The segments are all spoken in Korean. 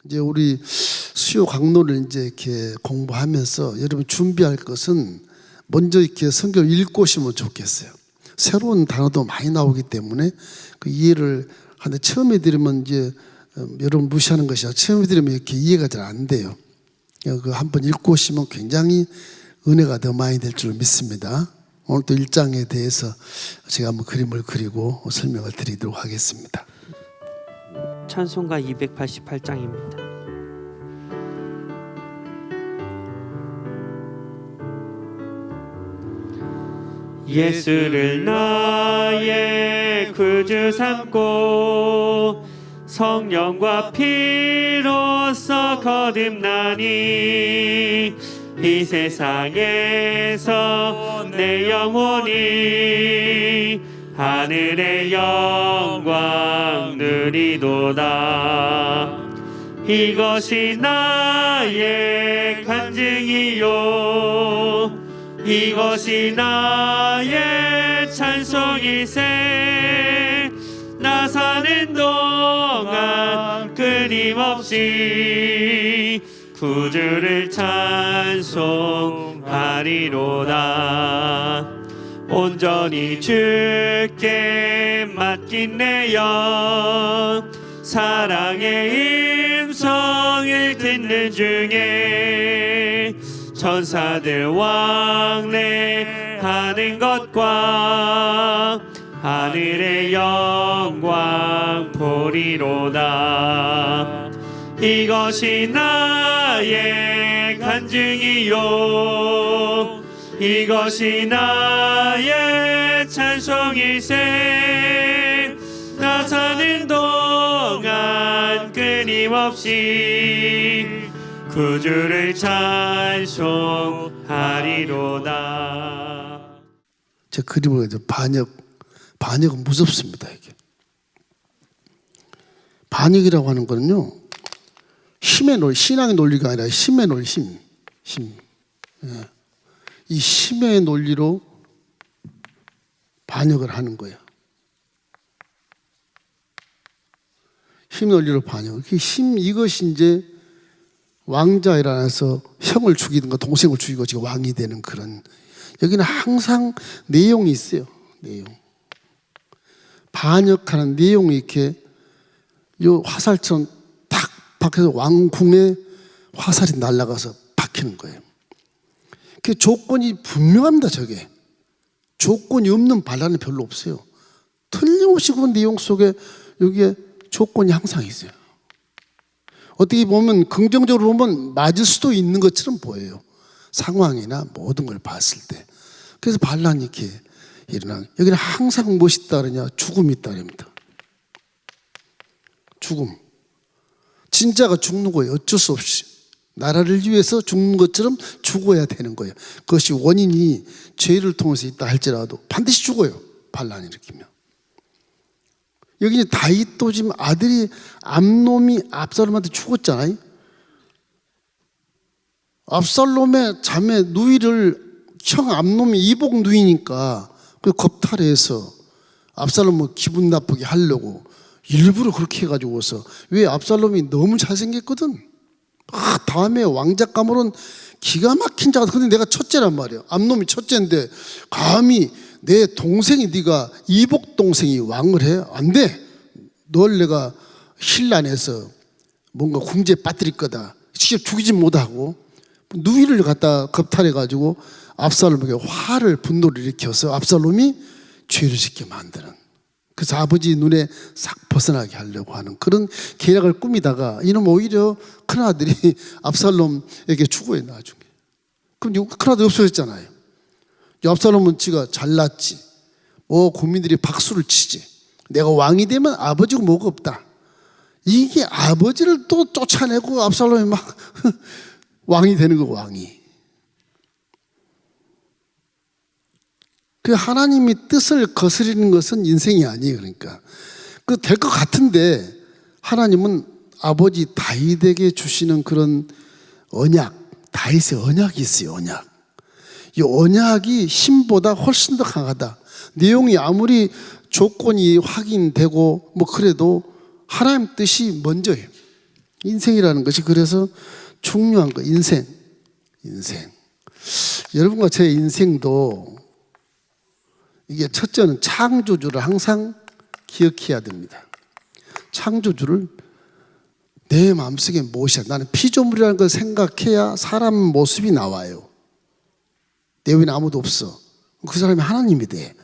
이제 우리 수요 강론을 이제 이렇게 공부하면서 여러분 준비할 것은 먼저 이렇게 성경을 읽고 오시면 좋겠어요. 새로운 단어도 많이 나오기 때문에 그 이해를 하는데 처음에 들으면 이제 여러분 무시하는 것이야. 처음에 들으면 이렇게 이해가 잘 안 돼요. 그 한번 읽고 오시면 굉장히 은혜가 더 많이 될 줄 믿습니다. 오늘 또 1장에 대해서 제가 한번 그림을 그리고 설명을 드리도록 하겠습니다. 찬송가 288장입니다. 예수를 나의 구주 삼고 성령과 피로써 거듭나니 이 세상에서 내 영혼이 하늘의 영광 누리도다. 이것이 나의 간증이요 이것이 나의 찬송이세. 나 사는 동안 끊임없이 구주를 찬송하리로다. 온전히 주께 맡긴 내 영 사랑의 음성을 듣는 중에 천사들 왕래하는 것과 하늘의 영광 보리로다. 이것이 나의 간증이요 이것이 나의 찬송일세. 나 사는 동안 끊임없이 구주를 찬송하리로다. 제 그림을 이제 반역은 무섭습니다. 이게 반역이라고 하는 거는요, 힘의 논리, 신앙의 논리가 아니라 힘의 논리, 힘. 예. 이 힘의 논리로 반역을 하는 거예요. 힘 논리로 반역. 이것이 이제 왕자 일어나서 형을 죽이든가 동생을 죽이고 지금 왕이 되는 그런. 여기는 항상 내용이 있어요. 내용. 반역하는 내용이 이렇게 요 화살처럼 탁 박혀서 왕궁에 화살이 날아가서 박히는 거예요. 그 조건이 분명합니다. 저게 조건이 없는 반란은 별로 없어요. 틀림없이 그 내용 속에 여기에 조건이 항상 있어요. 어떻게 보면 긍정적으로 보면 맞을 수도 있는 것처럼 보여요. 상황이나 모든 걸 봤을 때. 그래서 반란이 이렇게 일어나. 여기는 항상 무엇이 있다 그러냐? 죽음이 있다 그럽니다. 죽음. 진짜가 죽는 거예요. 어쩔 수 없이. 나라를 위해서 죽는 것처럼 죽어야 되는 거예요. 그것이 원인이 죄를 통해서 있다 할지라도 반드시 죽어요. 반란이 일으키면. 여기 다윗도 지금 아들이 압놈이 압살롬한테 죽었잖아요. 압살롬의 자매 누이를 형 압놈이 이복 누이니까 그 겁탈해서 압살롬을 기분 나쁘게 하려고 일부러 그렇게 해가지고서. 왜? 압살롬이 너무 잘생겼거든. 다음에 왕자 가물은 기가 막힌 자가. 근데 내가 첫째란 말이야. 압놈이 첫째인데 감히 내 동생이, 네가 이복 동생이 왕을 해? 안 돼. 널 내가 신란해서 뭔가 궁지에 빠뜨릴 거다. 직접 죽이지 못하고 누이를 갖다 겁탈해가지고 압살롬에게 분노를 일으켜서 압살롬이 죄를 짓게 만드는. 그래서 아버지 눈에 싹 벗어나게 하려고 하는 그런 계략을 꾸미다가 이놈 오히려 큰아들이 압살롬에게 죽어요. 나중에. 그럼 큰아들이 없어졌잖아요. 압살롬은 지가 잘났지. 국민들이 박수를 치지. 내가 왕이 되면 아버지고 뭐가 없다. 이게 아버지를 또 쫓아내고 압살롬이 막 왕이 되는 거. 왕이. 그 하나님이 뜻을 거스리는 것은 인생이 아니에요. 그러니까 그 될 것 같은데 하나님은 아버지 다윗에게 주시는 그런 언약, 다윗의 언약이 있어요. 언약. 이 언약이 힘보다 훨씬 더 강하다. 내용이 아무리 조건이 확인되고 그래도 하나님 뜻이 먼저예요. 인생이라는 것이 그래서 중요한 거. 인생. 여러분과 제 인생도 이게 첫째는 창조주를 항상 기억해야 됩니다. 창조주를 내 마음속에 모셔. 나는 피조물이라는 걸 생각해야 사람 모습이 나와요. 내 위에는 아무도 없어. 그 사람이 하나님이 돼.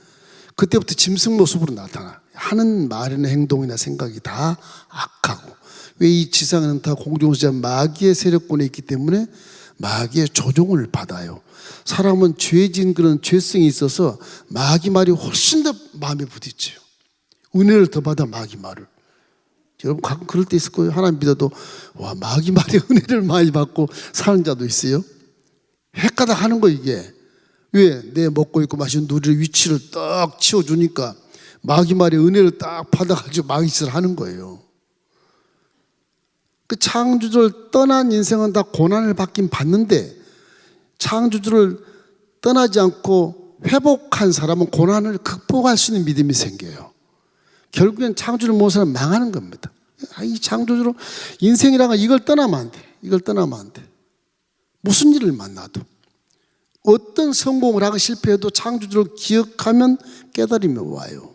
그때부터 짐승 모습으로 나타나. 하는 말이나 행동이나 생각이 다 악하고. 왜 이 지상에는 다 공중수자 마귀의 세력권에 있기 때문에 마귀의 조종을 받아요. 사람은 죄진 그런 죄성이 있어서 마귀 말이 훨씬 더 마음에 부딪혀요. 은혜를 더 받아 마귀 말을. 여러분 가끔 그럴 때 있을 거예요. 하나님 믿어도 와 마귀 말에 은혜를 많이 받고 사는 자도 있어요. 헷가닥 하는 거 이게. 왜? 내 먹고 있고 마시는 누리의 위치를 딱 치워주니까 마귀 말에 은혜를 딱 받아가지고 마귀 짓을 하는 거예요. 그 창조주를 떠난 인생은 다 고난을 받긴 받는데 창조주를 떠나지 않고 회복한 사람은 고난을 극복할 수 있는 믿음이 생겨요. 결국엔 창조주를 모르는 사람은 망하는 겁니다. 이 창조주로 인생이란 건 이걸 떠나면 안 돼. 이걸 떠나면 안 돼. 무슨 일을 만나도 어떤 성공을 하고 실패해도 창조주를 기억하면 깨달음이 와요.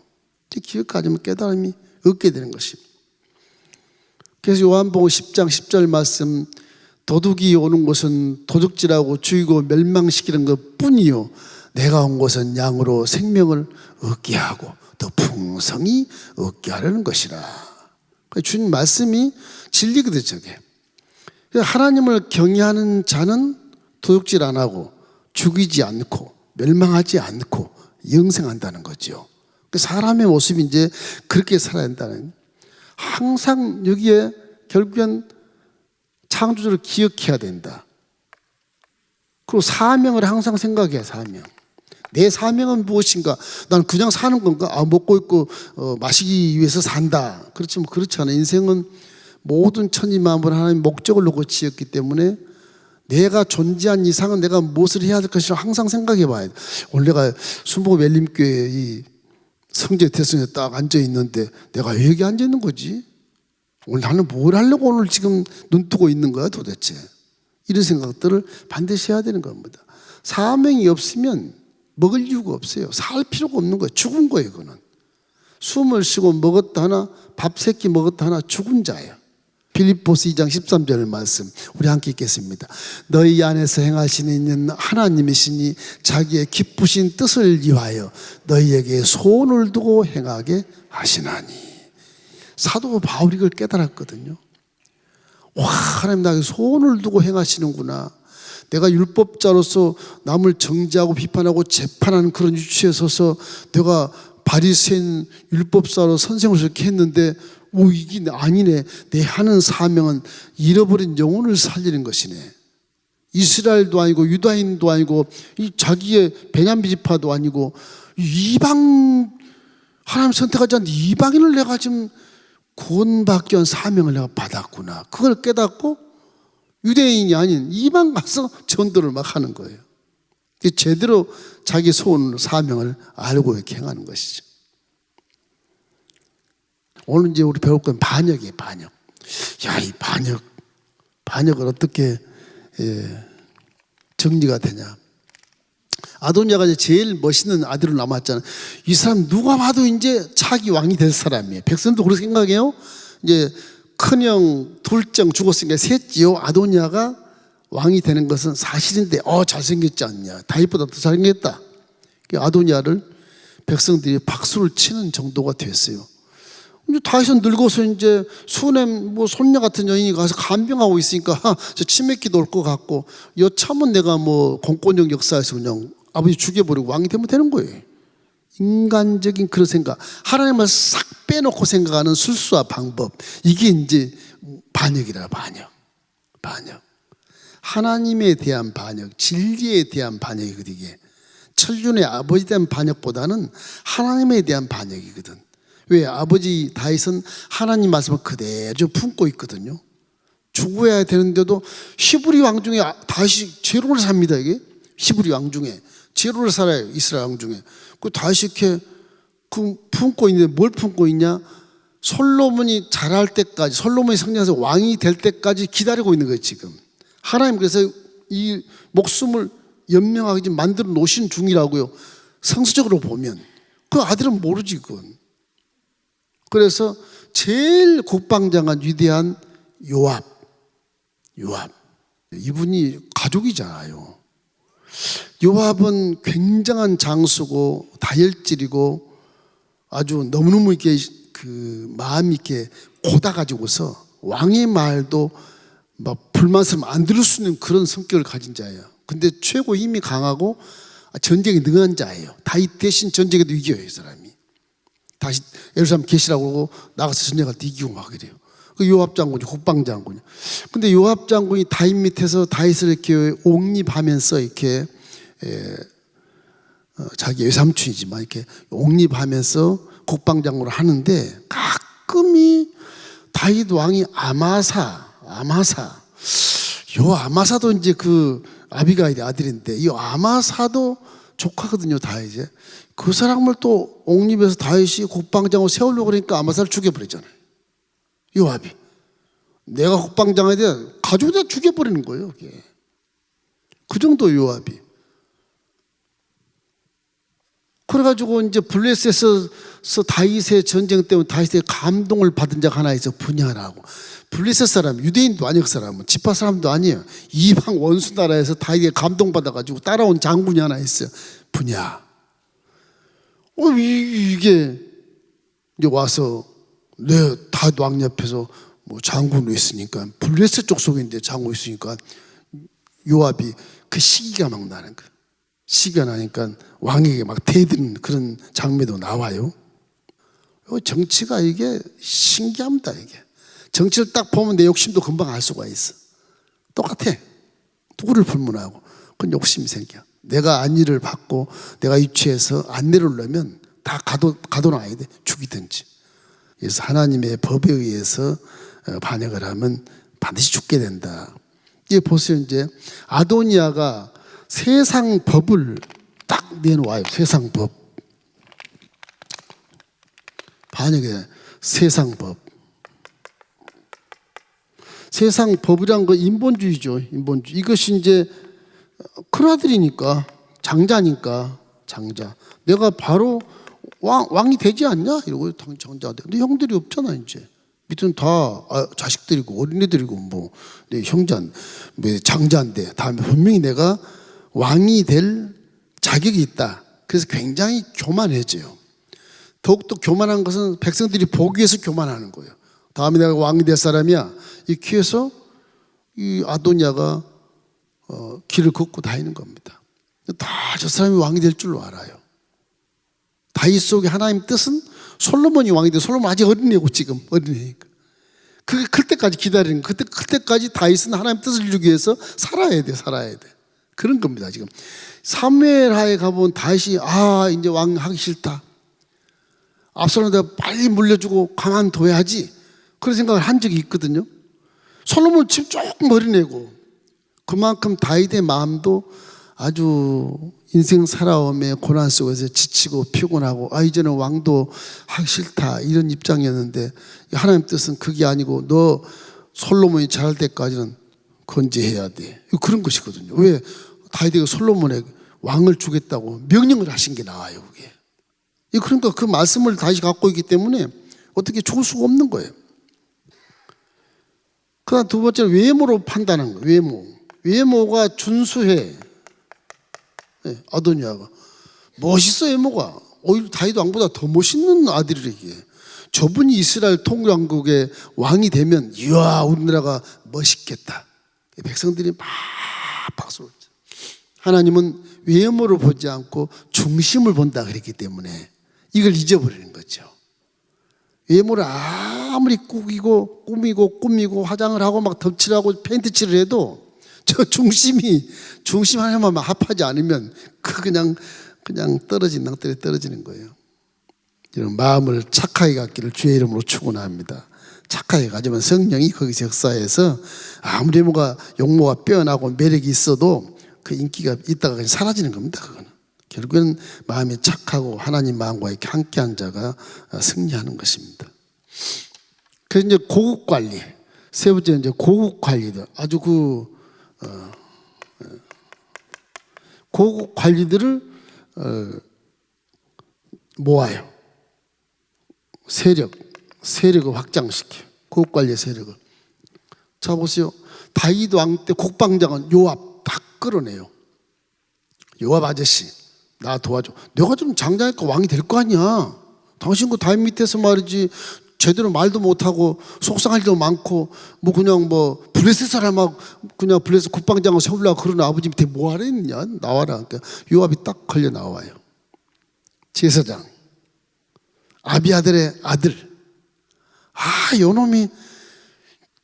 기억하지 않으면 깨달음이 얻게 되는 것입니다. 그래서 요한복음 10장 10절 말씀 도둑이 오는 것은 도둑질하고 죽이고 멸망시키는 것 뿐이요 내가 온 것은 양으로 생명을 얻게 하고 더 풍성히 얻게 하려는 것이라. 주님 말씀이 진리거든요. 저게. 하나님을 경외하는 자는 도둑질 안 하고 죽이지 않고 멸망하지 않고 영생한다는 거죠. 사람의 모습이 이제 그렇게 살아야 한다는. 항상 여기에 결국엔 창조주를 기억해야 된다. 그리고 사명을 항상 생각해야 사명. 내 사명은 무엇인가? 난 그냥 사는 건가? 먹고 있고 마시기 위해서 산다. 그렇지만 그렇지 않아. 인생은 모든 천지만물 하나님 목적을 놓고 지었기 때문에 내가 존재한 이상은 내가 무엇을 해야 될 것이라 항상 생각해 봐야 돼. 오늘 내가 순복음 열림교회 이 성제 대선에 딱 앉아 있는데 내가 왜 여기 앉아 있는 거지? 오늘 나는 뭘 하려고 오늘 지금 눈 뜨고 있는 거야 도대체? 이런 생각들을 반드시 해야 되는 겁니다. 사명이 없으면 먹을 이유가 없어요. 살 필요가 없는 거예요. 죽은 거예요. 그거는 숨을 쉬고 먹었다 하나 밥 세 끼 먹었다 하나 죽은 자예요. 빌립보서 2장 13절 말씀 우리 함께 읽겠습니다. 너희 안에서 행하시는 하나님이시니 자기의 기쁘신 뜻을 위하여 너희에게 소원을 두고 행하게 하시나니. 사도 바울이 그걸 깨달았거든요. 와, 하나님 나에게 소원을 두고 행하시는구나. 내가 율법자로서 남을 정죄하고 비판하고 재판하는 그런 위치에 서서 내가 바리새인 율법사로 선생으로서 이렇게 했는데 이게 아니네. 내 하는 사명은 잃어버린 영혼을 살리는 것이네. 이스라엘도 아니고 유다인도 아니고 이 자기의 베냐민 지파도 아니고 이방 하나님 선택하지 않는 이방인을 내가 지금 구원받기 위한 사명을 내가 받았구나. 그걸 깨닫고 유대인이 아닌 이방 가서 전도를 막 하는 거예요. 제대로 자기 소원 사명을 알고 이렇게 행하는 것이죠. 오늘 이제 우리 배울 건 반역이에요. 반역. 야, 이 반역을 어떻게 정리가 되냐? 아도니아가 이제 제일 멋있는 아들로 남았잖아요. 이 사람 누가 봐도 이제 차기 왕이 될 사람이에요. 백성도 그렇게 생각해요. 이제 큰형, 둘째 죽었으니까 셋째요. 아도니아가 왕이 되는 것은 사실인데, 잘생겼지 않냐? 다윗보다 더 잘생겼다. 아도니아를 백성들이 박수를 치는 정도가 됐어요. 이제 다윗은 늙어서 이제 수넴 손녀 같은 여인이 가서 간병하고 있으니까 저 치매기도 올 것 같고 여차면 내가 공권력 역사에서 그냥 아버지 죽여버리고 왕이 되면 되는 거예요. 인간적인 그런 생각, 하나님을 싹 빼놓고 생각하는 술수와 방법, 이게 이제 반역이라. 반역. 하나님에 대한 반역, 진리에 대한 반역이거든. 이게 천륜의 아버지에 대한 반역보다는 하나님에 대한 반역이거든. 왜? 아버지 다윗은 하나님 말씀을 그대로 품고 있거든요. 죽어야 되는데도 히브리 왕 중에 다윗이 제로를 삽니다. 이게 히브리 왕 중에 제로를 살아요. 이스라엘 왕 중에. 그 다윗이 이렇게 품고 있는데 뭘 품고 있냐? 솔로몬이 자랄 때까지, 솔로몬이 성장해서 왕이 될 때까지 기다리고 있는 거예요 지금. 하나님 그래서 이 목숨을 연명하게 지금 만들어 놓으신 중이라고요. 성서적으로 보면. 그 아들은 모르지 그건. 그래서 제일 국방장관 위대한 요압, 이분이 가족이잖아요. 요압은 굉장한 장수고 다혈질이고 아주 너무너무 이렇게 그 마음이 이렇게 고다가지고서 왕의 말도 막 불만스러움 안 들을 수 있는 그런 성격을 가진 자예요. 근데 최고 힘이 강하고 전쟁에 능한 자예요. 다윗 대신 전쟁에도 이겨요, 이 사람이. 다시 예루살렘 계시라고 그러고 나가서 전쟁할 때 이기고 막 그래요. 그 요압 장군이 국방 장군이. 근데 요압 장군이 다윗 밑에서 다윗을 이렇게 옹립하면서 이렇게 자기 외삼촌이지만 이렇게 옹립하면서 국방 장군을 하는데 가끔이 다윗 왕이 아마사 요 아마사도 이제 그 아비가일의 아들인데 이 아마사도 조카거든요, 다윗이. 그 사람을 또 옹립해서 다윗이 국방장으로 세우려고 그러니까 아마사를 죽여버렸잖아요. 요압이. 내가 국방장에 대한 가족을 다 죽여버리는 거예요, 그게. 그 정도 요압이. 그래가지고 이제 블레셋에서 다윗의 전쟁 때문에 다윗의 감동을 받은 자가 하나 있어, 분야라고. 블레셋 사람, 유대인도 아니고 그 사람은 지파 사람도 아니에요. 이방 원수 나라에서 다윗에 감동받아가지고 따라온 장군이 하나 있어요. 분야. 이게 이제 와서 내 다윗 왕 옆에서 뭐 장군으로 있으니까 블레셋 쪽 속인데 장군으로 있으니까 요압이 그 시기가 막 나는 거예요. 시기가 나니까 왕에게 막 대드는 그런 장면도 나와요. 정치가 이게 신기합니다. 이게 정치를 딱 보면 내 욕심도 금방 알 수가 있어. 똑같아. 누구를 불문하고 그건 욕심이 생겨. 내가 안위를 받고 내가 유치해서 안 내려오려면 다 가둬놔야 돼. 죽이든지. 그래서 하나님의 법에 의해서 반역을 하면 반드시 죽게 된다. 이게 보세요. 이제 아도니아가 세상 법을 딱 내놓아요. 세상 법. 반역의 세상 법. 세상 법이란 거 인본주의죠. 인본주의. 이것이 이제 큰아들이니까 장자니까 장자. 내가 바로 왕이 되지 않냐? 이러고 장자한테. 근데 형들이 없잖아 이제. 밑은 다 자식들이고 어린애들이고 뭐 내 형제한 장자인데 다음에 분명히 내가 왕이 될 자격이 있다. 그래서 굉장히 교만해져요. 더욱더 교만한 것은 백성들이 보기 위해서 교만하는 거예요. 다음에 내가 왕이 될 사람이야. 이렇게 해서 이 아도니아가 길을 걷고 다니는 겁니다. 다 저 사람이 왕이 될 줄로 알아요. 다윗 속에 하나님 뜻은 솔로몬이 왕이 돼. 솔로몬 아직 어린애고 지금 어린애니까. 그게 클 때까지 기다리는 거. 클 때까지 다윗은 하나님 뜻을 이루기 위해서 살아야 돼. 그런 겁니다. 지금 사무엘하에 가보면 다윗이 이제 왕 하기 싫다. 압살롬 내가 빨리 물려주고 가만둬야지. 그런 생각을 한 적이 있거든요. 솔로몬 지금 조금 어린애고 그만큼 다윗의 마음도 아주 인생 살아옴의 고난 속에서 지치고 피곤하고 이제는 왕도 하기 싫다 이런 입장이었는데 하나님 뜻은 그게 아니고 너 솔로몬이 자랄 때까지는 건재해야 돼. 그런 것이거든요. 왜? 다윗이 솔로몬에게 왕을 주겠다고 명령을 하신 게 나와요. 그게. 그러니까 그 말씀을 다시 갖고 있기 때문에 어떻게 죽을 수가 없는 거예요. 그다음 두 번째는 외모로 판단하는 거예요. 외모가 준수해. 아도니아가 멋있어. 외모가 오히려 다윗 왕보다 더 멋있는 아들이래. 저분이 이스라엘 통일왕국의 왕이 되면 이야 우리나라가 멋있겠다. 백성들이 막 박수를 쳐. 하나님은 외모를 보지 않고 중심을 본다 그랬기 때문에 이걸 잊어버리는 거죠. 외모를 아무리 꾸미고 화장을 하고 막 덧칠하고 페인트칠을 해도 저 중심 하나만 합하지 않으면 그냥 떨어지는 낭떠러지에 떨어지는 거예요. 이런 마음을 착하게 갖기를 주의 이름으로 축원합니다. 착하게 가지면 성령이 거기서 역사해서 아무리 용모가 빼어나고 매력이 있어도 그 인기가 있다가 그냥 사라지는 겁니다. 그거는 결국은 마음이 착하고 하나님 마음과 이렇게 함께한 자가 승리하는 것입니다. 그래서 이제 고국 관리, 세 번째 이제 고국 관리들, 아주 고국 관리들을 모아요. 세력을 확장시켜. 고국 관리의 세력을. 자 보세요. 다윗 왕 때 국방장은 요압 다 끌어내요. 요압 아저씨 나 도와줘. 내가 좀 장자니까 왕이 될 거 아니야. 당신 그 다윗 밑에서 말이지 제대로 말도 못하고 속상할 때도 많고 뭐 그냥 뭐 블레셋 사람하고 그냥 블레셋 국방장을 세우려고 그러는 아버지 밑에 뭐 하라 했냐. 나와라. 그러니까 요압이 딱 걸려 나와요. 제사장 아비아들의 아들. 요놈이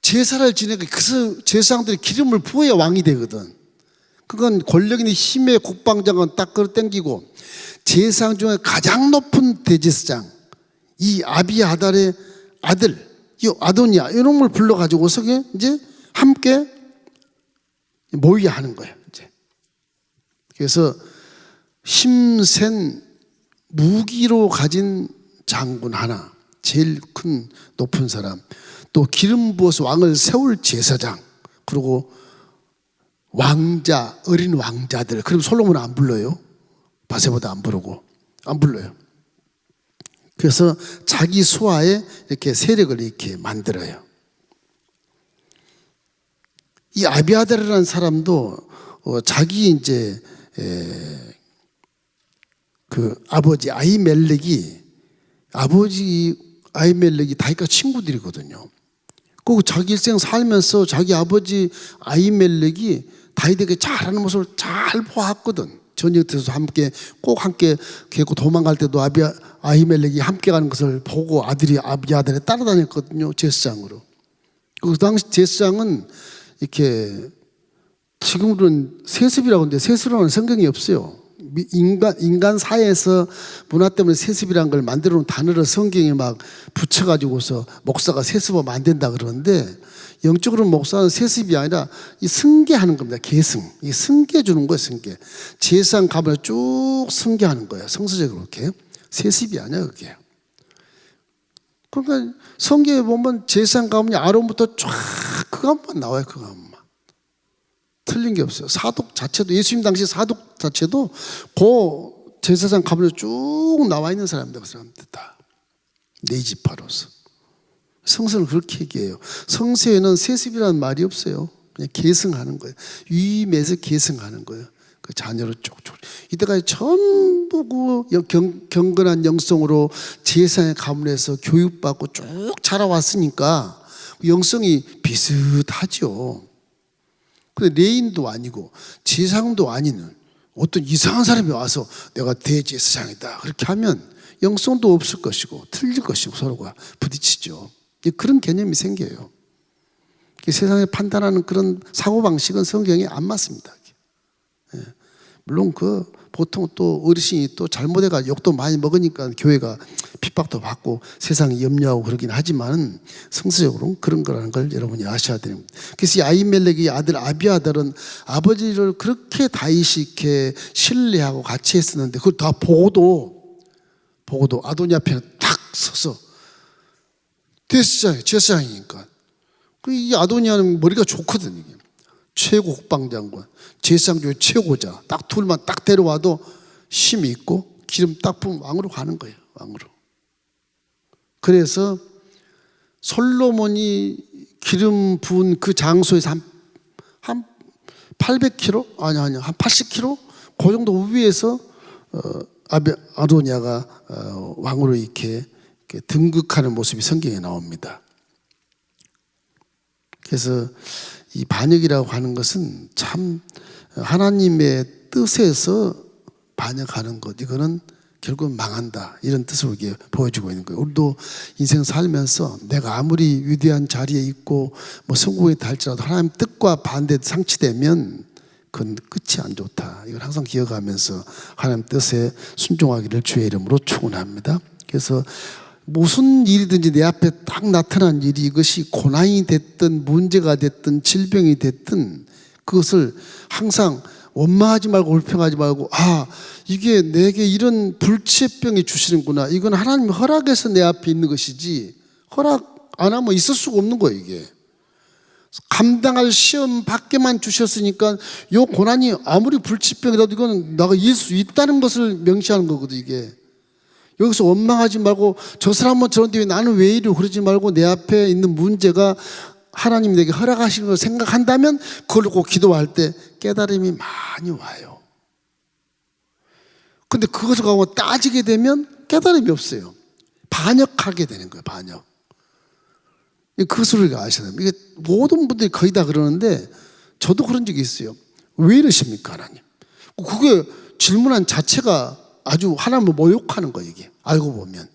제사를 지내고 그 제사장들이 기름을 부어야 왕이 되거든. 그건 권력 있는 힘의 국방장은 딱 끌어당기고 제사장 중에 가장 높은 대제사장 이 아비아달의 아들 이 아도니아 이놈을 불러가지고서 이제 함께 모여야 하는 거예요. 이제 그래서 힘센 무기로 가진 장군 하나, 제일 큰 높은 사람, 또 기름 부어서 왕을 세울 제사장, 그리고 왕자, 어린 왕자들. 그럼 솔로몬은 안 불러요. 바세바도 안 부르고 안 불러요. 그래서 자기 수하에 이렇게 세력을 이렇게 만들어요. 이 아비아달이라는 사람도 자기 이제 그 아버지 아히멜렉이 다윗과 친구들이거든요. 그 자기 일생 살면서 자기 아버지 아히멜렉이 다윗에게 잘하는 모습을 잘 보았거든. 전역에서 꼭 함께 계고 도망갈 때도 아히멜렉이 함께 가는 것을 보고 아들이 아비아달에 따라다녔거든요. 제사장으로. 그 당시 제사장은 이렇게 지금으로는 세습이라고 하는데 세습이라는 성경이 없어요. 인간 사회에서 문화 때문에 세습이라는 걸 만들어 놓은 단어를 성경에 막 붙여가지고서 목사가 세습하면 안 된다 그러는데 영적으로는 목사는 세습이 아니라 이 승계하는 겁니다. 계승. 이 승계 주는 거예요. 승계. 제사장 가문을 쭉 승계하는 거예요. 성서적으로 이렇게. 세습이 아니야 그게. 그러니까 성경에 보면 제사장 가문이 아론부터 쫙 그 가문만 나와요. 그 가문만. 틀린 게 없어요. 사독 자체도 예수님 당시 사독 자체도 그 제사장 가문에 쭉 나와 있는 사람들 그 사람들 다 네지파로서 성서는 그렇게 얘기해요. 성서에는 세습이라는 말이 없어요. 그냥 계승하는 거예요. 위임해서 계승하는 거예요. 그 자녀를 쭉쭉 이때까지 전부 그 경건한 영성으로 제사장의 가문에서 교육받고 쭉 자라왔으니까 영성이 비슷하죠. 근데 레인도 아니고 제사장도 아닌 어떤 이상한 사람이 와서 내가 대제사장이다 그렇게 하면 영성도 없을 것이고 틀릴 것이고 서로가 부딪히죠. 그런 개념이 생겨요. 세상에 판단하는 그런 사고방식은 성경에 안 맞습니다. 물론 보통 또 어르신이 또 잘못해가 욕도 많이 먹으니까 교회가 핍박도 받고 세상이 염려하고 그러긴 하지만 성서적으로는 그런 거라는 걸 여러분이 아셔야 됩니다. 그래서 이 아히멜렉의 아들 아비아달은 아버지를 그렇게 다윗이 이렇게 신뢰하고 같이 했었는데 그걸 다 보고도 아도니 앞에 탁 서서 제사장이니까 이 아도니아는 머리가 좋거든. 이게 최고 국방장군, 제사장 중에 최고자. 딱 둘만 딱 데려와도 힘이 있고 기름 딱 부으면 왕으로 가는 거예요. 왕으로. 그래서 솔로몬이 기름 부은 그 장소에서 한 800km? 아니 한 80km? 그 정도 위에서 아도니아가 왕으로 이렇게 등극하는 모습이 성경에 나옵니다. 그래서 이 반역이라고 하는 것은 참 하나님의 뜻에서 반역하는 것, 이거는 결국 망한다 이런 뜻으로 이게 보여주고 있는 거예요. 우리도 인생 살면서 내가 아무리 위대한 자리에 있고 뭐 성공했다 할지라도 하나님 뜻과 반대 상치되면 그건 끝이 안 좋다. 이걸 항상 기억하면서 하나님 뜻에 순종하기를 주의 이름으로 축원합니다. 그래서 무슨 일이든지 내 앞에 딱 나타난 일이 이것이 고난이 됐든 문제가 됐든 질병이 됐든 그것을 항상 원망하지 말고 불평하지 말고 이게 내게 이런 불치병이 주시는구나. 이건 하나님 허락해서 내 앞에 있는 것이지 허락 안 하면 있을 수가 없는 거예요, 이게. 감당할 시험 밖에만 주셨으니까 요 고난이 아무리 불치병이라도 이건 내가 이길 수 있다는 것을 명시하는 거거든, 이게. 여기서 원망하지 말고 저 사람은 저런데 왜 나는 왜 이래 그러지 말고 내 앞에 있는 문제가 하나님이 내게 허락하신 걸 생각한다면 그걸 꼭 기도할 때 깨달음이 많이 와요. 근데 그것을 가고 따지게 되면 깨달음이 없어요. 반역하게 되는 거예요, 반역. 그것을 우리가 아셔야 됩니다. 이게 모든 분들이 거의 다 그러는데 저도 그런 적이 있어요. 왜 이러십니까, 하나님? 그게 질문한 자체가 아주 하나님을 모욕하는 거예요, 이게. 알고 보면.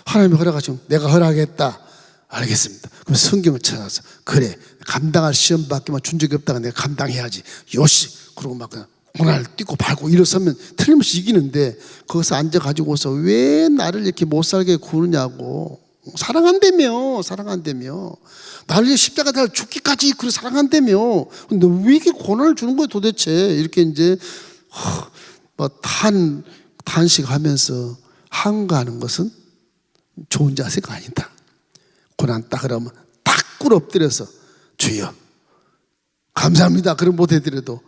하나님이 허락하시면 내가 허락했다. 알겠습니다. 그럼 성경을 찾아서 그래, 감당할 시험 밖에만 준 적이 없다가 내가 감당해야지. 요시. 그러고 막 그냥 고난을 뛰고 밟고 일어서면 틀림없이 이기는데 거기서 앉아가지고서 왜 나를 이렇게 못 살게 구느냐고. 사랑한다며. 나를 십자가 달 죽기까지 그래 사랑한다며. 근데 왜 이렇게 고난을 주는 거야 도대체. 이렇게 이제 탄식하면서 한가하는 것은 좋은 자세가 아니다. 고난 딱 그러면 딱 꿇어 엎드려서 주여 감사합니다. 그럼 못 해드려도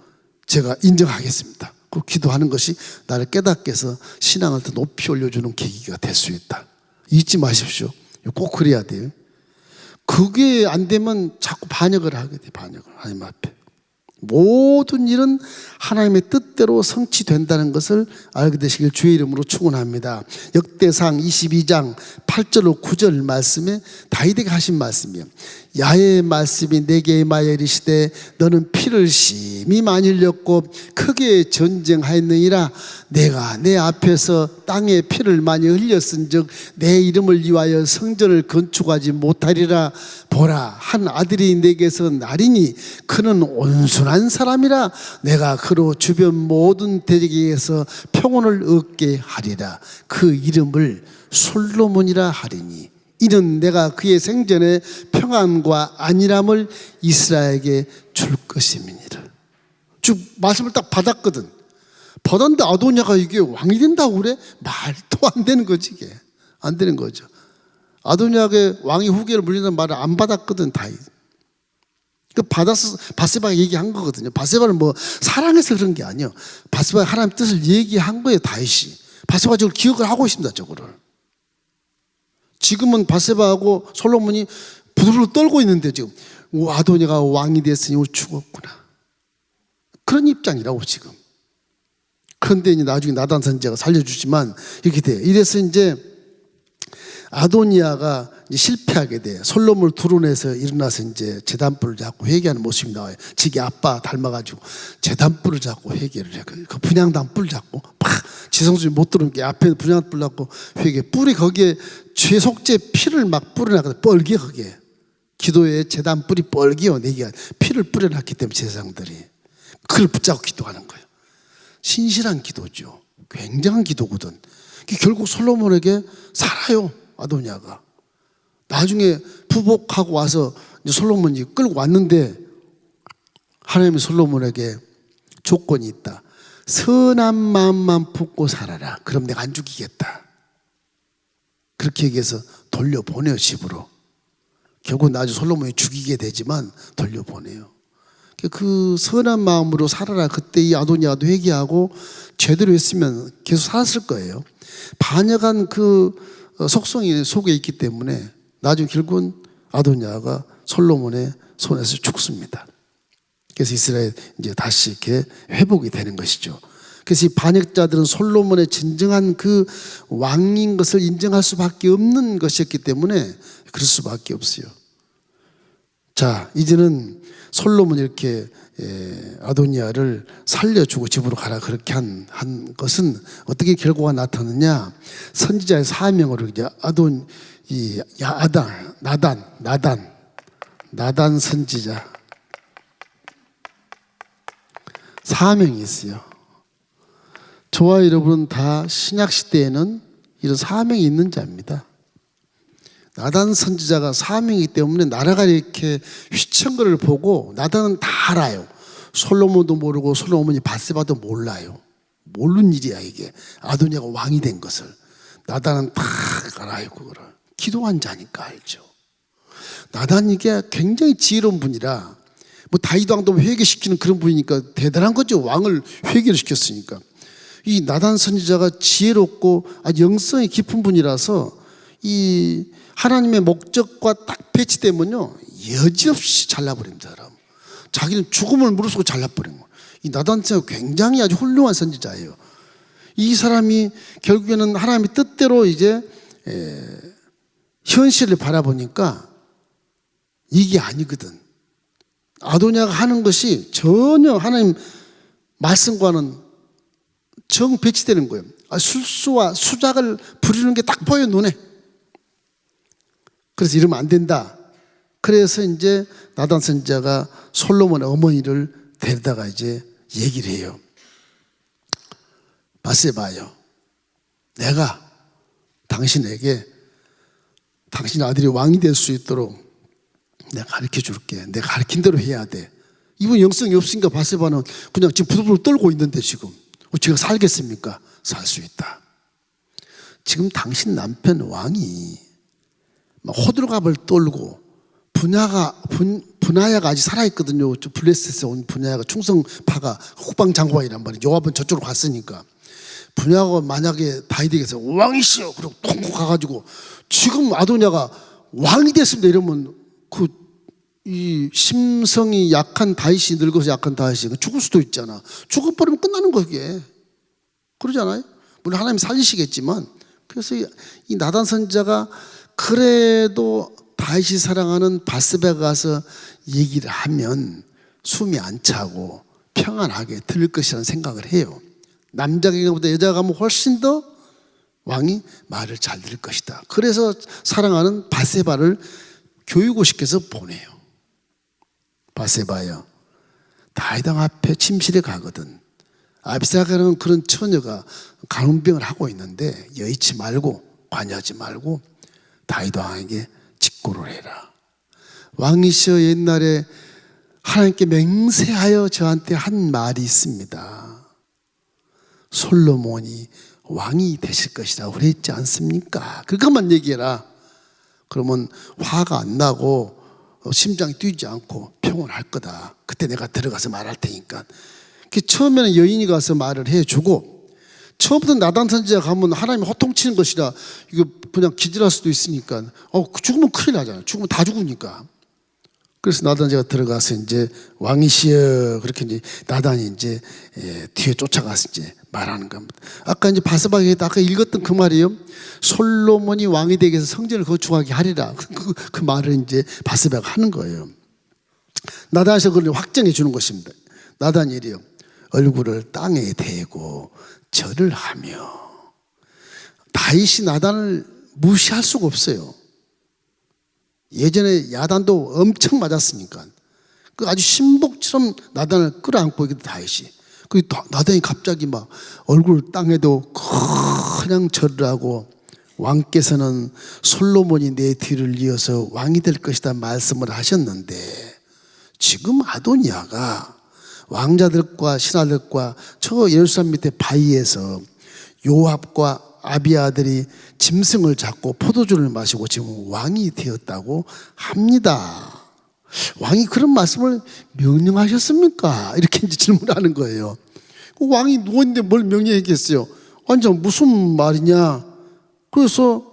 제가 인정하겠습니다. 그 기도하는 것이 나를 깨닫게 해서 신앙을 더 높이 올려주는 계기가 될 수 있다. 잊지 마십시오. 꼭 그래야 돼요. 그게 안 되면 자꾸 반역을 하게 돼. 반역을 하나님 앞에. 모든 일은 하나님의 뜻대로 성취된다는 것을 알게 되시길 주의 이름으로 축원합니다. 역대상 22장 8절로 9절 말씀에 다윗에게 하신 말씀이에요. 야훼의 말씀이 내게 임하여 이르시되 너는 피를 심히 많이 흘렸고 크게 전쟁하였느니라. 내가 내 앞에서 땅에 피를 많이 흘렸은즉 내 이름을 위하여 성전을 건축하지 못하리라. 보라, 한 아들이 내게서 나리니 그는 온순한 사람이라. 내가 그로 주변 모든 대적에게서 평온을 얻게 하리라. 그 이름을 솔로몬이라 하리니 이는 내가 그의 생전에 평안과 안일함을 이스라엘에게 줄 것임이니라. 쭉 말씀을 딱 받았거든. 받았는데 아도니아가 이게 왕이 된다고 그래? 말도 안 되는 거지, 이게. 안 되는 거죠. 아도니아에게 왕의 후계를 물린다는 말을 안 받았거든, 다윗. 그 받아서 바세바가 얘기한 거거든요. 바세바는 뭐 사랑해서 그런 게 아니에요. 바세바가 하나님 뜻을 얘기한 거예요, 다윗이. 바세바가 저걸 기억을 하고 있습니다, 저거를. 지금은 바세바하고 솔로몬이 부들부들 떨고 있는데 지금 아도니아가 왕이 됐으니 우리 죽었구나. 그런 입장이라고 지금. 그런데 이제 나중에 나단 선지자가 살려주지만 이렇게 돼. 이래서 이제 아도니아가 이제 실패하게 돼. 솔로몬을 두루내서 일어나서 이제 제단불을 잡고 회개하는 모습이 나와요. 지기 아빠 닮아가지고 제단불을 잡고 회개를 해. 그 분향단 뿔 잡고 팍 지성소리 못 들어오는 게 앞에 분향불 잡고 회개. 뿔이 거기에 죄속죄 피를 막 뿌려놨거든. 뻘게 거기에. 기도에 제단뿔이 뻘게요. 내기가 피를 뿌려놨기 때문에 제사장들이. 그걸 붙잡고 기도하는 거예요. 신실한 기도죠. 굉장한 기도거든. 결국 솔로몬에게 살아요, 아도니아가. 나중에 부복하고 와서 이제 솔로몬이 끌고 왔는데 하나님이 솔로몬에게 조건이 있다. 선한 마음만 품고 살아라. 그럼 내가 안 죽이겠다. 그렇게 얘기해서 돌려보내요, 집으로. 결국 나중에 솔로몬이 죽이게 되지만 돌려보내요. 그 선한 마음으로 살아라. 그때 이 아도니아도 회개하고 제대로 했으면 계속 살았을 거예요. 반역한 그 속성이 속에 있기 때문에 나중에 결국은 아도니아가 솔로몬의 손에서 죽습니다. 그래서 이스라엘 이제 다시 이렇게 회복이 되는 것이죠. 그래서 이 반역자들은 솔로몬의 진정한 그 왕인 것을 인정할 수밖에 없는 것이었기 때문에 그럴 수밖에 없어요. 자, 이제는 솔로몬이 이렇게 아도니아를 살려주고 집으로 가라 그렇게 한 것은 어떻게 결과가 나타났느냐? 선지자의 사명으로 이제 나단 선지자 사명이 있어요. 저와 여러분은 다 신약 시대에는 이런 사명이 있는 자입니다. 나단 선지자가 사명이기 때문에 나라가 이렇게 휘청거리는 걸 보고 나단은 다 알아요. 솔로몬도 모르고 솔로몬이 바세바도 몰라요. 모르는 일이야 이게. 아도니아가 왕이 된 것을. 나단은 다 알아요 그거를. 기도한 자니까 알죠. 나단이게 굉장히 지혜로운 분이라 뭐 다윗 왕도 회개시키는 그런 분이니까 대단한 거죠. 왕을 회개를 시켰으니까. 이 나단 선지자가 지혜롭고 아주 영성이 깊은 분이라서 이 하나님의 목적과 딱 배치되면요 여지없이 잘라버립니다. 사람. 자기는 죽음을 무릅쓰고 잘라버린 거예요. 이 나단 선지자가 굉장히 아주 훌륭한 선지자예요. 이 사람이 결국에는 하나님의 뜻대로 이제 현실을 바라보니까 이게 아니거든. 아도냐가 하는 것이 전혀 하나님 말씀과는 정 배치되는 거예요. 술수와 수작을 부리는 게 딱 보여 눈에. 그래서 이러면 안 된다. 그래서 이제 나단 선지자가 솔로몬의 어머니를 데려다가 이제 얘기를 해요. 바세바요. 내가 당신에게 당신 아들이 왕이 될 수 있도록 내가 가르쳐 줄게. 내가 가르친 대로 해야 돼. 이분 영성이 없으니까 바세바는 그냥 지금 부들부들 떨고 있는데 지금 제가 살겠습니까? 살 수 있다. 지금 당신 남편 왕이 호들갑을 떨고 분하야가 아직 살아있거든요. 블레셋에서 온 분하야가 충성파가 국방장관이란 말이에요. 요압은 저쪽으로 갔으니까. 분하야가 만약에 다윗에게서 왕이시여 그리고 통 가가지고 지금 아도냐가 왕이 됐습니다 이러면 이 심성이 약한 다윗이 늙어서 약한 다윗이 죽을 수도 있잖아. 죽어버리면 끝나는 거게. 그러잖아요. 물론 하나님 살리시겠지만. 그래서 이 나단 선지자가 그래도 다윗이 사랑하는 바스바가 가서 얘기를 하면 숨이 안 차고 평안하게 들을 것이라는 생각을 해요. 남자에게보다 여자가 가면 훨씬 더 왕이 말을 잘 들을 것이다. 그래서 사랑하는 바세바를 교육을 시켜서 보내요. 바세바요. 다윗 왕 앞에 침실에 가거든. 아비사가는 그런 처녀가 간음병을 하고 있는데 여의치 말고 관여하지 말고 다윗 왕에게 직고를 해라. 왕이시여 옛날에 하나님께 맹세하여 저한테 한 말이 있습니다. 솔로몬이 왕이 되실 것이라고 그랬지 않습니까? 그것만 얘기해라. 그러면 화가 안 나고 심장이 뛰지 않고 평온할 거다. 그때 내가 들어가서 말할 테니까. 처음에는 여인이 가서 말을 해주고 처음부터 나단 선지자 가면 하나님이 호통치는 것이라 이거 그냥 기절할 수도 있으니까 죽으면 큰일 나잖아요. 죽으면 다 죽으니까. 그래서 나단 선지자가 들어가서 이제 왕이시여 그렇게 이제 나단이 이제 뒤에 쫓아가서 이제 말하는 겁니다. 아까 이제 바스바가 아까 읽었던 그 말이에요. 솔로몬이 왕이 되기 위해서 성전을 건축하게 하리라. 그 말을 이제 바스바가 하는 거예요. 나단에서 그걸 확정해 주는 것입니다. 나단이 이래요. 얼굴을 땅에 대고 절을 하며. 다윗이 나단을 무시할 수가 없어요. 예전에 야단도 엄청 맞았으니까. 그 아주 신복처럼 나단을 끌어안고 있거든 다윗이. 그 나단이 갑자기 막 얼굴 땅에도 그냥 절을 하고 왕께서는 솔로몬이 내 뒤를 이어서 왕이 될 것이다 말씀을 하셨는데 지금 아도니아가 왕자들과 신하들과 저 예루살렘 밑에 바위에서 요압과 아비아들이 짐승을 잡고 포도주를 마시고 지금 왕이 되었다고 합니다. 왕이 그런 말씀을 명령하셨습니까? 이렇게 이제 질문을 하는 거예요. 왕이 누구인데 뭘 명령했겠어요? 완전 무슨 말이냐? 그래서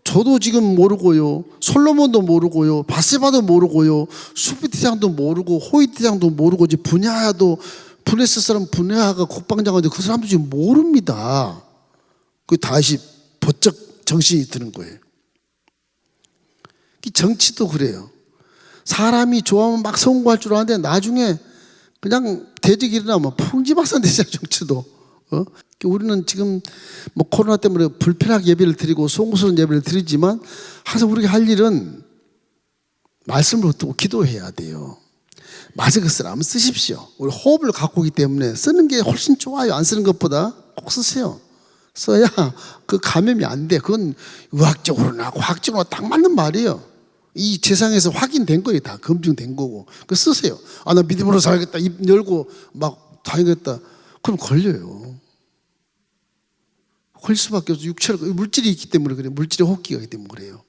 저도 지금 모르고요. 솔로몬도 모르고요. 바세바도 모르고요. 수비대장도 모르고 호위대장도 모르고 이제 분야도 블레셋 사람 분야가 국방장관인데 그 사람도 지금 모릅니다. 그 다시 번쩍 정신이 드는 거예요. 정치도 그래요. 사람이 좋아하면 막 선거할 줄 아는데 나중에 그냥 대직이 일어나면 풍지박산 되잖아요. 정치도. 우리는 지금 뭐 코로나 때문에 불편하게 예배를 드리고 송구스러운 예배를 드리지만 항상 우리가 할 일은 말씀을 듣고 기도해야 돼요. 마스크 쓰라면 쓰십시오. 우리 호흡을 갖고 있기 때문에 쓰는 게 훨씬 좋아요. 안 쓰는 것보다 꼭 쓰세요. 써야 그 감염이 안 돼. 그건 의학적으로나 과학적으로 딱 맞는 말이에요. 이 세상에서 확인된 거예요. 다 검증된 거고. 그 쓰세요. 나 믿음으로 살겠다. 입 열고 막 다니겠다. 그럼 걸려요. 걸릴 수밖에 없어. 육체를 물질이 있기 때문에 그래요. 물질의 호기가 있기 때문에 그래요.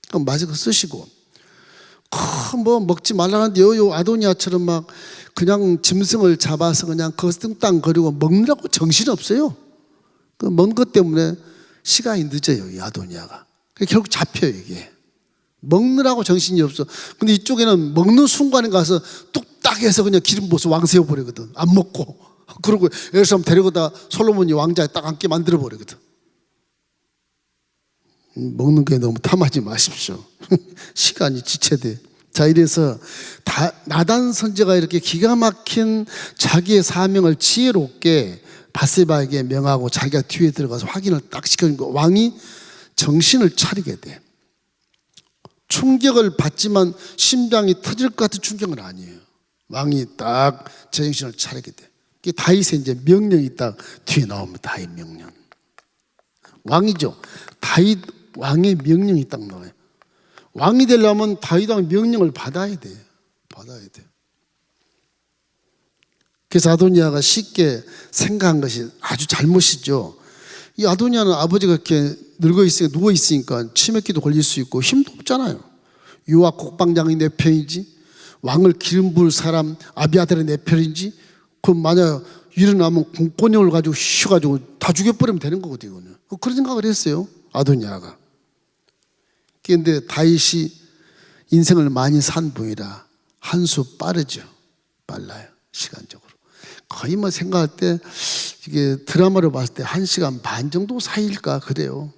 그럼 마스크 쓰시고. 뭐 먹지 말라는데 요 아도니아처럼 막 그냥 짐승을 잡아서 그냥 거기서 뚱땅거리고 먹느라고 정신없어요. 그 먹는 것 때문에 시간이 늦어요, 이 아도니아가. 결국 잡혀요, 이게. 먹느라고 정신이 없어. 근데 이쪽에는 먹는 순간에 가서 뚝딱 해서 그냥 기름 부어서 왕 세워버리거든. 안 먹고. 그러고 예루살렘 데려가다 솔로몬이 왕자에 딱 앉게 만들어버리거든. 먹는 게 너무 탐하지 마십시오. 시간이 지체돼. 자, 이래서 나단 선지자가 이렇게 기가 막힌 자기의 사명을 지혜롭게 바세바에게 명하고 자기가 뒤에 들어가서 확인을 딱 시켜주니까 왕이 정신을 차리게 돼. 충격을 받지만 심장이 터질 것 같은 충격은 아니에요. 왕이 딱 제정신을 차리게 돼. 다윗의 이제 명령이 딱 뒤에 나옵니다. 다윗 명령. 왕이죠. 다윗 왕의 명령이 딱 나와요. 왕이 되려면 다윗 왕의 명령을 받아야 돼요. 받아야 돼요. 그래서 아도니아가 쉽게 생각한 것이 아주 잘못이죠. 이 아도니아는 아버지가 이렇게 늙어 있으니까 누워 있으니까 치매기도 걸릴 수 있고 힘도 없잖아요. 요압 국방장이 내 편이지, 왕을 기름 부을 사람 아비아달이 내 편이지. 그럼 만약 일어나면 군권형을 가지고 휘가지고 다 죽여버리면 되는 거거든요. 그런 생각을 했어요, 아도니아가. 그런데 다윗이 인생을 많이 산 분이라 한 수 빠르죠. 빨라요, 시간적으로. 거의 뭐 생각할 때 이게 드라마로 봤을 때 1시간 반 정도 사이일까 그래요.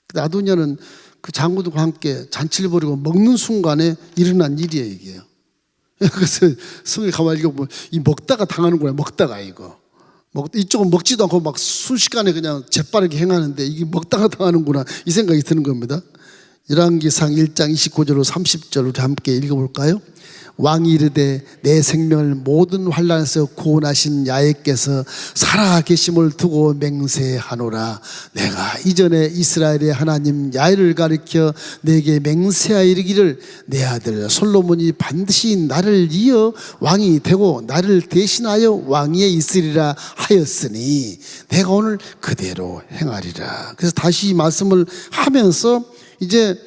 근데 아도니아는 그 장군들과 함께 잔치를 벌이고 먹는 순간에 일어난 일이에요, 이게요. 그래서 성에 가만히 읽어보면 이 먹다가 당하는구나, 먹다가 이거. 이쪽은 먹지도 않고 막 순식간에 그냥 재빠르게 행하는데 이게 먹다가 당하는구나, 이 생각이 드는 겁니다. 열왕기상 1장 29절로 30절 우리 함께 읽어볼까요? 왕이 이르되 내 생명을 모든 환난에서 구원하신 야훼께서 살아계심을 두고 맹세하노라. 내가 이전에 이스라엘의 하나님 야훼를 가리켜 내게 맹세하여 이르기를 내 아들 솔로몬이 반드시 나를 이어 왕이 되고 나를 대신하여 왕위에 있으리라 하였으니 내가 오늘 그대로 행하리라. 그래서 다시 이 말씀을 하면서 이제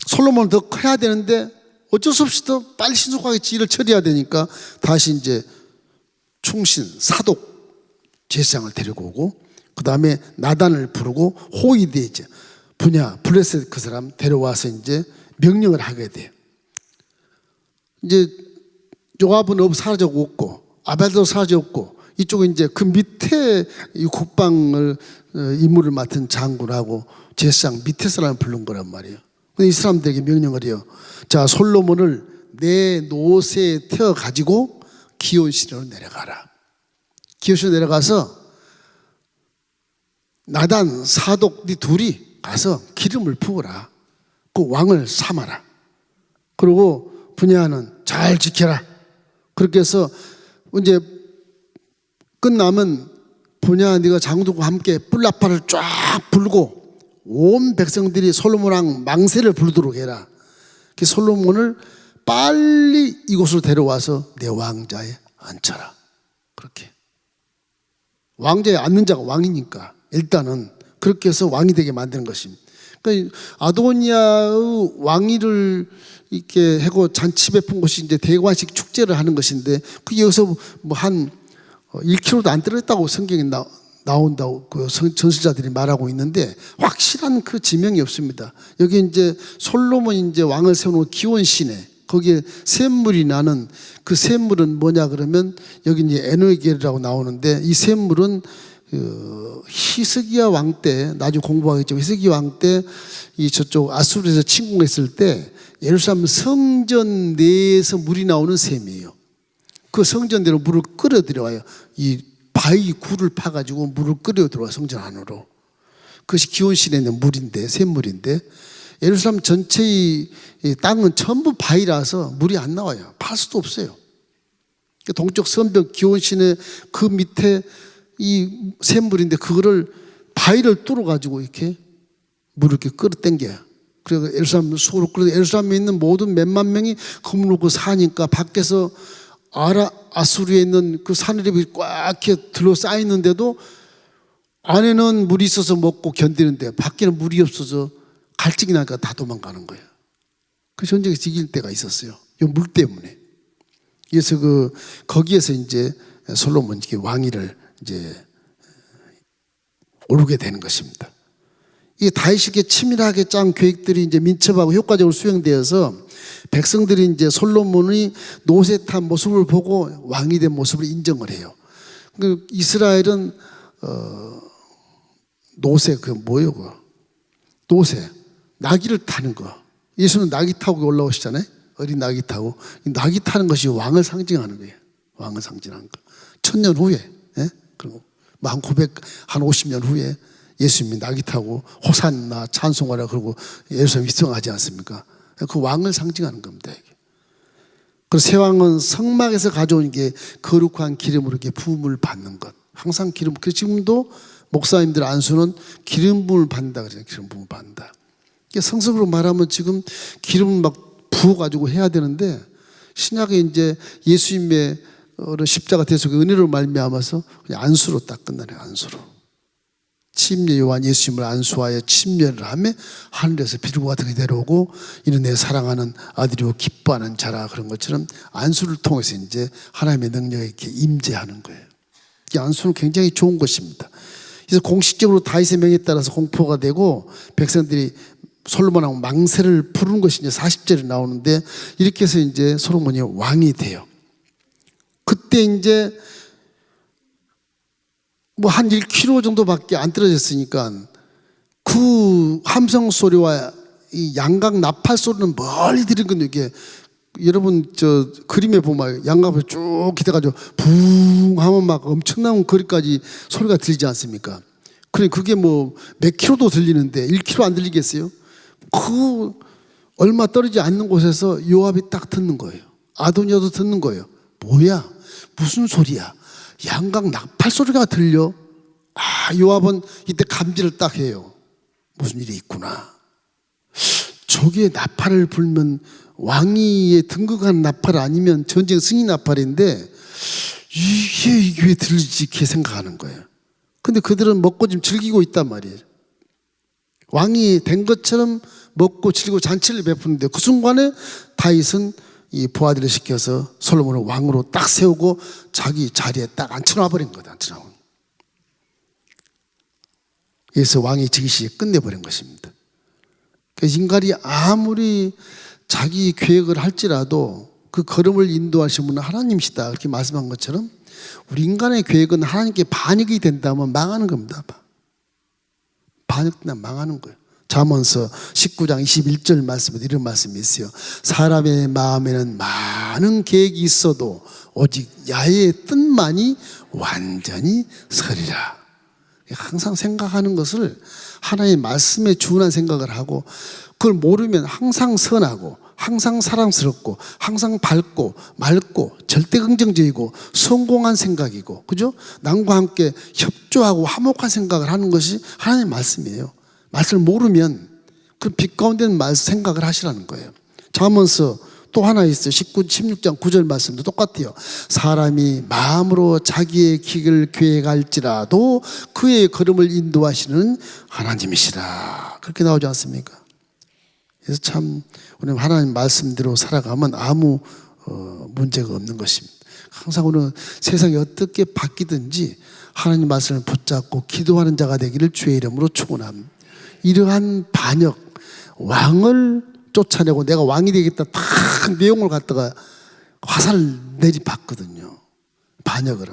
솔로몬을 더 커야 되는데 어쩔 수 없이 더 빨리 신속하게 일을 처리해야 되니까 다시 이제 충신, 사독 제사장을 데리고 오고, 그 다음에 나단을 부르고 호위대 이제 블레셋 그 사람 데려와서 이제 명령을 하게 돼. 이제 요압은 사라지고 없고 아벨도 사라졌고 이쪽에 이제 그 밑에 이 국방을 임무를 맡은 장군하고 제사장 밑에 사람을 부른 거란 말이에요. 이 사람들에게 명령을 해요. 자, 솔로몬을 내 노새에 태워 가지고 기온시내로 내려가라. 기온시내로 내려가서 나단, 사독 네 둘이 가서 기름을 부어라. 그 왕을 삼아라. 그리고 분야는 잘 지켜라. 그렇게 해서 이제 끝나면 분야 네가 장군들과 함께 뿔라파를 쫙 불고 온 백성들이 솔로몬 왕 망세를 부르도록 해라. 그 솔로몬을 빨리 이곳으로 데려와서 내 왕자에 앉혀라. 그렇게 왕자에 앉는 자가 왕이니까 일단은 그렇게 해서 왕이 되게 만드는 것입니다. 그러니까 아도니아의 왕위를 이렇게 하고 잔치 베푼 것이 이제 대관식 축제를 하는 것인데 그게 여기서 뭐 한 1km도 안 떨어졌다고 성경에 나온다고 그 전설자들이 말하고 있는데 확실한 그 지명이 없습니다. 여기 이제 솔로몬이 이제 왕을 세우는 기온시내 거기에 샘물이 나는 그 샘물은 뭐냐 그러면 여기 이제 에너겔이라고 나오는데 이 샘물은 히스기야 왕 때 나중에 공부하겠지만 히스기야 왕 때 이 저쪽 아수르에서 침공했을 때 예루살렘 성전 내에서 물이 나오는 샘이에요. 그 성전대로 물을 끌어 들여와요. 이 바위 굴을 파가지고 물을 끌어 들어와 성전 안으로. 그것이 기온시내에 있는 물인데 샘물인데 예루살렘 전체의 땅은 전부 바위라서 물이 안 나와요. 팔 수도 없어요. 동쪽 성벽 기온시내 그 밑에 이 샘물인데 그거를 바위를 뚫어가지고 이렇게 물을 이렇게 끌어당겨요. 그래서 예루살렘 수로 끌어 예루살렘에 있는 모든 몇만 명이 그물 놓고 사니까 밖에서 아수르에 있는 그 산들이 꽉 이렇게 둘러싸이는데도 안에는 물이 있어서 먹고 견디는데 밖에는 물이 없어서 갈증이 나니까 다 도망가는 거예요. 그 전쟁에서 이길 때가 있었어요. 이 물 때문에. 그래서 거기에서 이제 솔로몬 왕위를 이제 오르게 되는 것입니다. 이게 다윗에게 치밀하게 짠 계획들이 이제 민첩하고 효과적으로 수행되어서 백성들이 이제 솔로몬의 노쇠탄 모습을 보고 왕이 된 모습을 인정을 해요. 그 이스라엘은 노새 노새 나귀를 타는 거. 예수는 나귀 타고 올라오시잖아요. 어린 나귀 타고 나귀 타는 것이 왕을 상징하는 거예요. 왕을 상징하는 거. 1000년 후에, 예? 그리고 한 50년 후에 예수님이 나귀 타고 호산나 찬송하라 그러고 예루살렘 입성하지 않습니까? 그 왕을 상징하는 겁니다. 이게. 그리고 새 왕은 성막에서 가져온 게 거룩한 기름으로 이렇게 부음을 받는 것. 항상 기름. 그래서 지금도 목사님들 안수는 기름 부음을 받는다 그러잖아요. 기름 부음을 받는다. 성석으로 말하면 지금 기름을 막 부어가지고 해야 되는데 신약에 이제 예수님의 십자가 대속의 은혜로 말미암아서 그냥 안수로 딱 끝나네요. 안수로. 침례 요한 예수님을 안수하여 침례를 하며 하늘에서 비둘기가 같은 게 내려오고 이는 내 사랑하는 아들이요 기뻐하는 자라 그런 것처럼 안수를 통해서 이제 하나님의 능력에 이렇게 임재하는 거예요. 이 안수는 굉장히 좋은 것입니다. 그래서 공식적으로 다윗의 명에 따라서 공포가 되고 백성들이 솔로몬하고 망세를 부르는 것이 이제 40절에 나오는데 이렇게 해서 이제 솔로몬이 왕이 돼요. 그때 이제 뭐 한 1km 정도밖에 안 떨어졌으니까 그 함성 소리와 이 양각 나팔 소리는 멀리 들은 건데 이게 여러분 저 그림에 보면 양각을 쭉 기대가지고 붕 하면 막 엄청난 거리까지 소리가 들리지 않습니까? 그래 그게 뭐 몇 킬로도 들리는데 1km 안 들리겠어요? 그 얼마 떨어지지 않는 곳에서 요압이 딱 듣는 거예요. 아도니아도 듣는 거예요. 뭐야? 무슨 소리야? 양각 나팔 소리가 들려? 요압은 이때 감지를 딱 해요. 무슨 일이 있구나. 저게 나팔을 불면 왕위에 등극한 나팔 아니면 전쟁 승리 나팔인데 이게 왜 들리지? 이렇게 생각하는 거예요. 근데 그들은 먹고 지금 즐기고 있단 말이에요. 왕이 된 것처럼 먹고 즐기고 잔치를 베푸는데 그 순간에 다윗은 이 부하들을 시켜서 솔로몬을 왕으로 딱 세우고 자기 자리에 딱 앉혀놔 버린 거다. 그래서 왕의 즉위식에 끝내버린 것입니다. 그래서 인간이 아무리 자기 계획을 할지라도 그 걸음을 인도하신 분은 하나님이시다 그렇게 말씀한 것처럼 우리 인간의 계획은 하나님께 반역이 된다면 망하는 겁니다. 반역되면 망하는 거예요. 잠언서 19장 21절 말씀에 이런 말씀이 있어요. 사람의 마음에는 많은 계획이 있어도 오직 야의 뜻만이 완전히 서리라. 항상 생각하는 것을 하나님의 말씀에 준한 생각을 하고 그걸 모르면 항상 선하고 항상 사랑스럽고 항상 밝고 맑고 절대 긍정적이고 성공한 생각이고 그죠? 남과 함께 협조하고 화목한 생각을 하는 것이 하나님의 말씀이에요. 말씀을 모르면 그 빛 가운데는 말씀 생각을 하시라는 거예요. 잠언서 또 하나 있어요. 16장 9절 말씀도 똑같아요. 사람이 마음으로 자기의 길을 계획할지라도 그의 걸음을 인도하시는 하나님이시라. 그렇게 나오지 않습니까? 그래서 참 우리는 하나님 말씀대로 살아가면 아무 문제가 없는 것입니다. 항상 우리는 세상이 어떻게 바뀌든지 하나님 말씀을 붙잡고 기도하는 자가 되기를 주의 이름으로 축원합니다. 이러한 반역, 왕을 쫓아내고 내가 왕이 되겠다 다 내용을 갖다가 화살을 내리봤거든요. 반역을.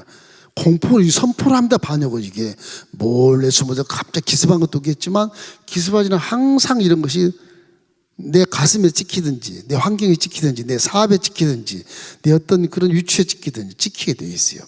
공포를 선포를 합니다. 반역을 이게 몰래 숨어서 갑자기 기습한 것도 있겠지만 기습하지는 항상 이런 것이 내 가슴에 찍히든지 내 환경에 찍히든지 내 사업에 찍히든지 내 어떤 그런 위치에 찍히든지 찍히게 되어 있어요.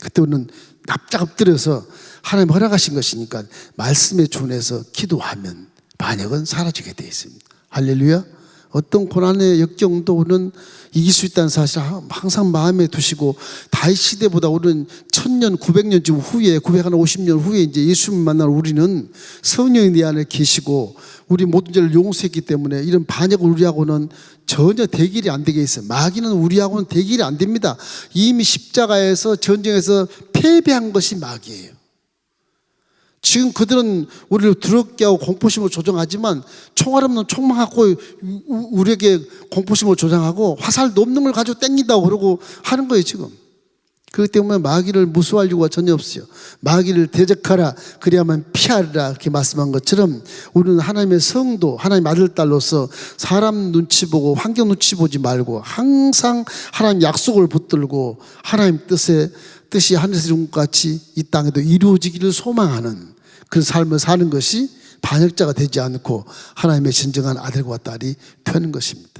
그때 우리는 납작 엎드려서 하나님 허락하신 것이니까 말씀에 준해서 기도하면 반역은 사라지게 되어 있습니다. 할렐루야. 어떤 고난의 역경도 우리는 이길 수 있다는 사실을 항상 마음에 두시고 다윗 시대보다 우리는 1000년, 900년 지금 후에 950년 후에 이제 예수님 만날 우리는 성령이 내 안에 계시고 우리 모든 죄를 용서했기 때문에 이런 반역을 우리하고는 전혀 대결이 안 되게 있어요. 마귀는 우리하고는 대결이 안 됩니다. 이미 십자가에서 전쟁에서 패배한 것이 마귀예요. 지금 그들은 우리를 더럽게 하고 공포심을 조장하지만 총알 없는 총만 갖고 우리에게 공포심을 조장하고 화살도 없는 걸 가지고 땡긴다고 그러고 하는 거예요 지금. 그렇기 때문에 마귀를 무수할 이유가 전혀 없어요. 마귀를 대적하라 그래야만 피하리라 이렇게 말씀한 것처럼 우리는 하나님의 성도, 하나님의 아들 딸로서 사람 눈치 보고 환경 눈치 보지 말고 항상 하나님 약속을 붙들고 하나님 뜻이 하늘에서 이룬 것 같이 이 땅에도 이루어지기를 소망하는 그 삶을 사는 것이 반역자가 되지 않고 하나님의 진정한 아들과 딸이 되는 것입니다.